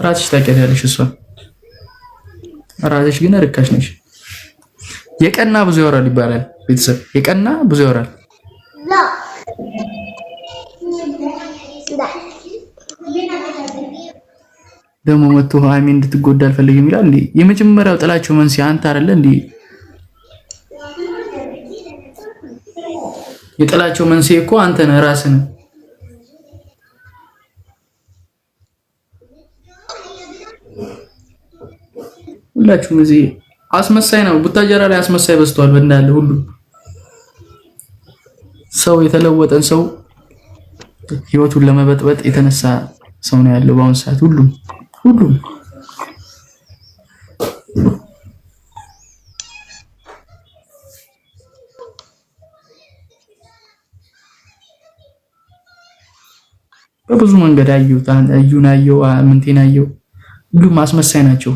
ራስሽ ታውቂያለሽ። እሷ ራስሽ ግን ርካሽ ነሽ። የቀና ብዙ ያወራል ይባላል። ቤተሰብ የቀና ብዙ ያወራል። ደግሞ መጥቶ ሃይሚ እንድትጎዳ አልፈልግም ይላል እንዴ? የመጀመሪያው ጥላቸው መንስኤ አንተ አይደለ እንዴ? የጥላቸው መንስኤ እኮ አንተ ነህ፣ ራስህ ነህ። ሁላችሁም እዚህ አስመሳይ ነው። ቡታጀራ ላይ አስመሳይ በዝቷል። በእንዳለ ሁሉ ሰው የተለወጠን ሰው ህይወቱን ለመበጥበጥ የተነሳ ሰው ነው ያለው በአሁን ሰዓት። ሁሉም በብዙ መንገድ አዩን አየው፣ ምንቴን አየው። ሁሉም አስመሳይ ናቸው።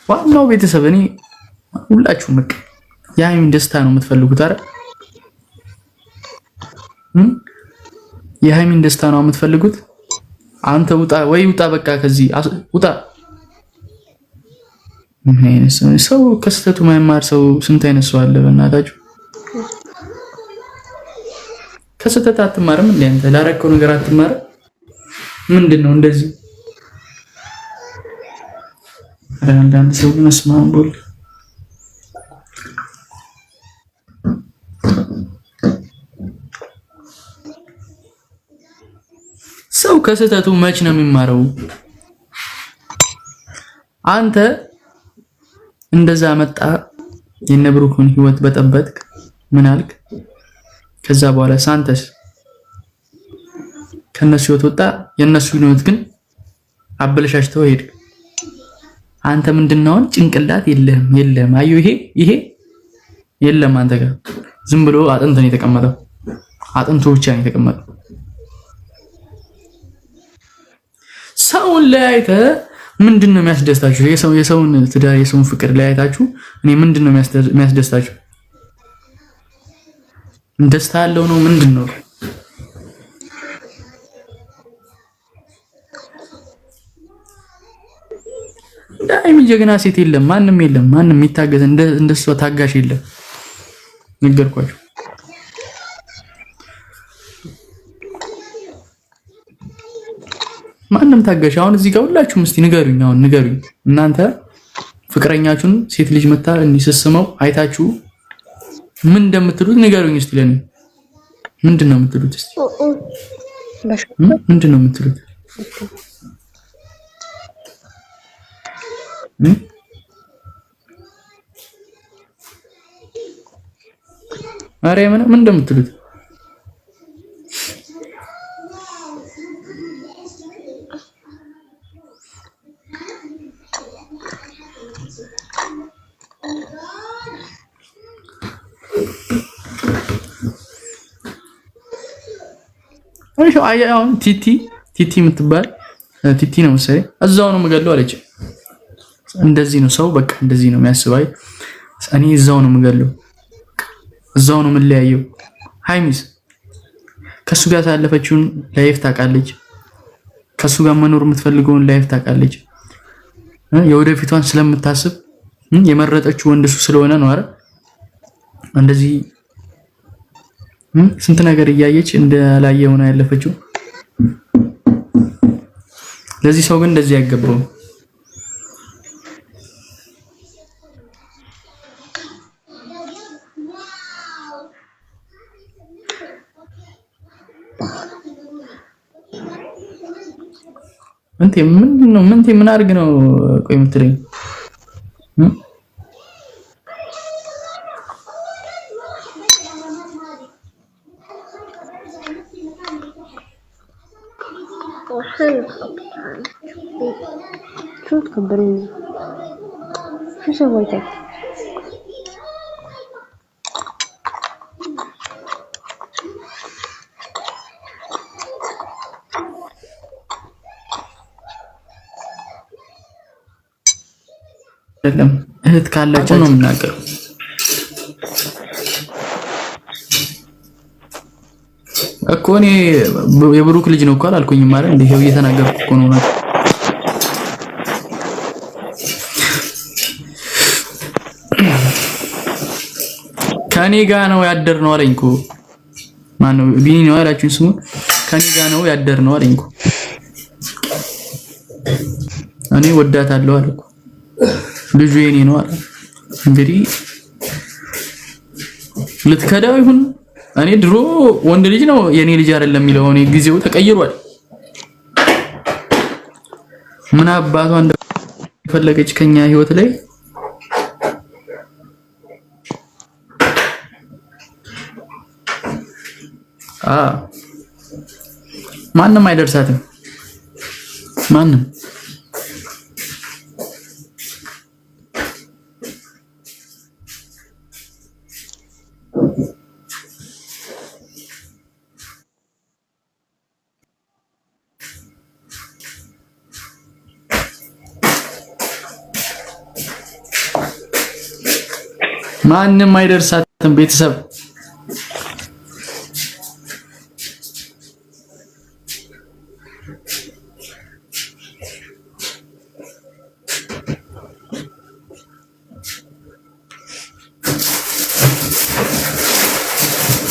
ዋናው ቤተሰብ እኔ ሁላችሁም በቃ የሃይሚን ደስታ ነው የምትፈልጉት አይደል? የሃይሚን ደስታ ነው የምትፈልጉት። አንተ ውጣ ወይ ውጣ፣ በቃ ከዚህ ውጣ። ምን አይነት ሰው ከስተቱ ማይማር ሰው ስንት አይነት ሰው አለ በእናታችሁ። ከስተት አትማርም እንዴ አንተ? ላረከው ነገር አትማርም? ምንድነው እንደዚህ? አንዳንድ ሰው መስማም ቦል ሰው ከስተቱ መች ነው የሚማረው? አንተ እንደዛ መጣ የነብሩክን ህይወት በጠበጥክ ምን አልክ? ከዛ በኋላ ሳንተስ ከነሱ ህይወት ወጣ፣ የነሱ ህይወት ግን አበለሻሽተው ሄድክ። አንተ ምንድነው ጭንቅላት የለም። አዩ ይሄ የለም አንተ ጋር ዝም ብሎ አጥንት ነው የተቀመጠው። አጥንቱ ብቻ ነው የተቀመጠው። ሰውን ለያይተ ምንድነው የሚያስደስታችሁ? የሰውን ትዳር የሰውን ፍቅር ለያይታችሁ እኔ ምንድነው የሚያስደስታችሁ? ደስታ ያለው ነው ምንድነው? ዳይሚ ጀግና ሴት የለም፣ ማንም የሚታገዝ እንደሷ ታጋሽ የለም። ነገርኳችሁ። ማንም ታጋሽ። አሁን እዚህ ጋር ሁላችሁም እስቲ ንገሩኝ እናንተ ፍቅረኛችሁን ሴት ልጅ መታ እንዲስስመው አይታችሁ ምን እንደምትሉት ንገሩኝ እስቲ። ለኔ ምንድነው የምትሉት? እስቲ ምንድነው የምትሉት? ማርያም ምን እንደምትሉት? እሺ አያውን ቲቲ የምትባል ቲቲ ነው መሰለኝ እዛው ነው የምገለው አለች። እንደዚህ ነው ሰው በቃ እንደዚህ ነው የሚያስባይ። እኔ እዛው ነው የምገለው፣ እዛው ነው የምለያየው። ሃይሚስ ከሱ ጋር ያሳለፈችውን ላይፍ ታውቃለች። ከሱ ጋር መኖር የምትፈልገውን ላይፍ ታውቃለች። የወደፊቷን ስለምታስብ የመረጠችው ወንድ እሱ ስለሆነ ነው አይደል? እንደዚህ ስንት ነገር እያየች እንደላየ ሆና ያለፈችው። ለዚህ ሰው ግን እንደዚህ አይገባውም። ምንቴ ምን አድርግ ነው ቆይ የምትለኝ? شو تكبريني؟ شو سويتك؟ አይደለም እህት ካላችሁ ነው የምናገረው። እኮ እኔ የብሩክ ልጅ ነው እኮ አላልኩኝም ማለት እንዴ? ይሄው እየተናገርኩ እኮ ነው። ከኔ ጋር ነው ያደር ነው አለኝ እኮ። ማነው ቢኒ ነው ያላችሁኝ? ስሙ ከኔ ጋር ነው ያደር ነው አለኝ እኮ። እኔ ወዳታለሁ አልኩ። ልጁ የኔ ነው አለ። እንግዲህ ልትከዳው ይሁን እኔ ድሮ ወንድ ልጅ ነው የኔ ልጅ አይደለም የሚለው እኔ ጊዜው ተቀይሯል። ምን አባቷ እንደፈለገች ከኛ ህይወት ላይ ማንም አይደርሳትም። ማንም ማንም አይደርሳትም ቤተሰብ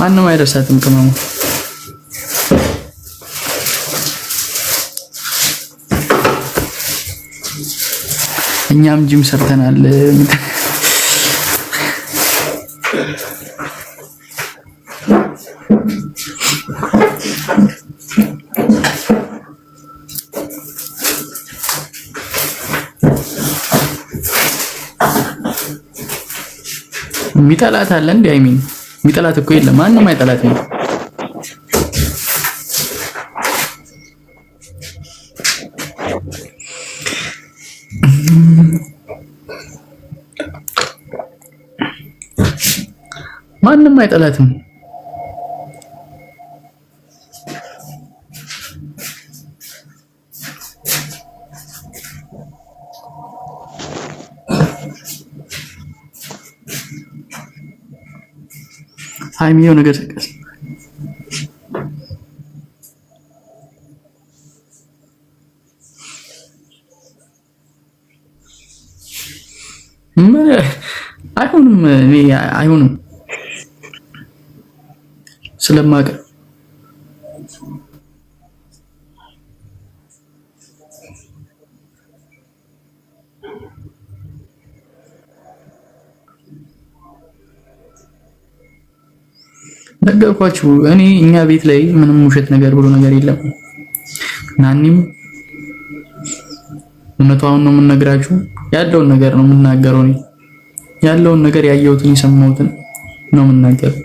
ማንም አይደርሳትም ቅመሙ እኛም ጂም ሰርተናል ሚጠላት አለ እንዴ? አይሚን ሚጠላት እኮ የለም። ማንም አይጠላትም። ማንም አይጠላትም። ሃይሚዮ ነገር ሰቀስ አይሆንም ስለማቀ ነገርኳችሁ። እኛ ቤት ላይ ምንም ውሸት ነገር ብሎ ነገር የለም። ናኒም እውነታውን ነው የምንነግራችሁ። ያለውን ነገር ነው የምናገረው። ያለውን ነገር ያየሁትን የሰማሁትን ነው የምናገረው።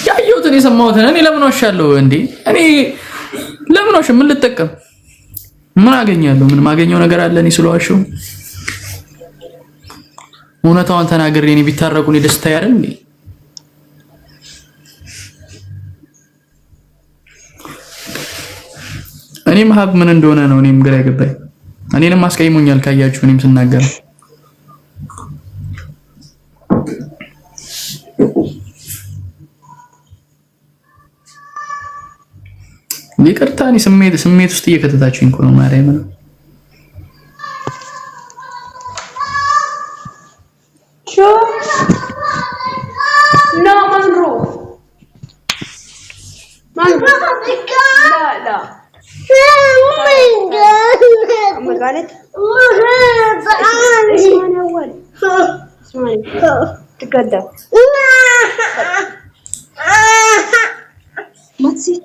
ያየሁትን የሰማሁትን እኔ ለምን ዋሻለሁ እንዴ? እኔ ለምን ዋሽ? ምን ልጠቀም? ምን አገኛለሁ? ምን ማገኘው ነገር አለ? እኔ ስለዋሸሁ እውነታውን ተናግሬ እኔ ቢታረቁ እኔ ደስታ ያረን እንዴ? እኔም ሀብ ምን እንደሆነ ነው እኔም ግራ ይገባኝ። እኔንም አስቀይሞኛል ካያችሁ እኔም ስናገር ይቅርታ። እኔ ስሜት ውስጥ እየከተታችሁኝ እኮ ነው ማርያም ነው። No, Manro. Manro. لا. أما قالت اسمعني أول اسمعني تقدم ما تصير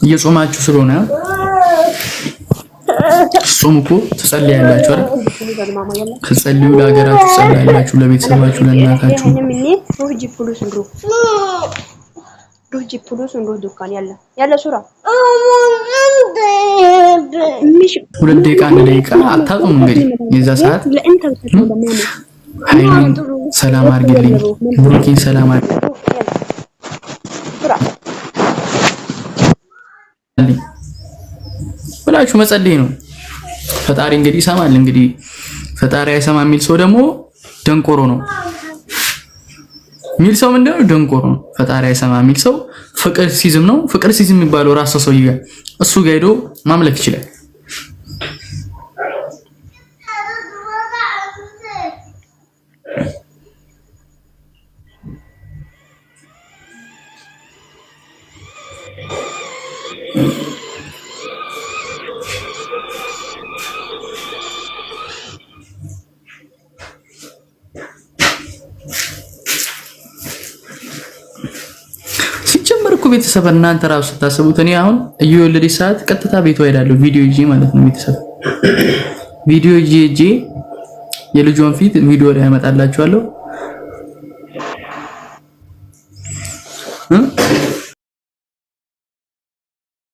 እየጾማችሁ ስለሆነ ጾሙኩ ትጸልያላችሁ አይደል? ትጸልዩ ለሀገራችሁ፣ ትጸልያላችሁ ለቤተሰባችሁ፣ ለእናታችሁ። ሩጂ ፕሉስ እንዶ ዱካን ያለ ሱራ ሁለት ደቂቃ አንድ ደቂቃ አታጡም። እንግዲህ የዛ ሰዓት ሃይሚን ሰላም አድርግልኝ፣ ብሩኬን ሰላም አድርግልኝ ብላ ብላችሁ መጸለይ ነው። ፈጣሪ እንግዲህ ይሰማል። እንግዲህ ፈጣሪ አይሰማ የሚል ሰው ደግሞ ደንቆሮ ነው የሚል ሰው ምንድነው? ደንቆሮ ነው። ፈጣሪ አይሰማ የሚል ሰው ፍቅር ሲዝም ነው። ፍቅር ሲዝም የሚባለው ራሱ ሰው ይጋ እሱ ጋር ሄዶ ማምለክ ይችላል። ቤተሰብ እናንተ ራሱ ስታስቡት እኔ አሁን እየወለደች ሰዓት ቀጥታ ቤቷ ሄዳለሁ ቪዲዮ ይዤ ማለት ነው። ቤተሰብ ቪዲዮ ይዤ የልጇን ፊት ቪዲዮ ላይ ያመጣላችኋለሁ።